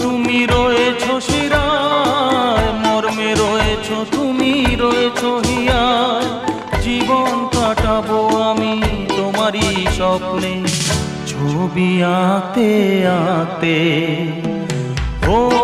তুমি রয়েছো শিরায়, মর্মে রয়েছো তুমি রয়েছো হিয়ায়। জীবন কাটাবো আমি তোমারই স্বপ্নে, ছবি আঁকতে আঁকতে। ও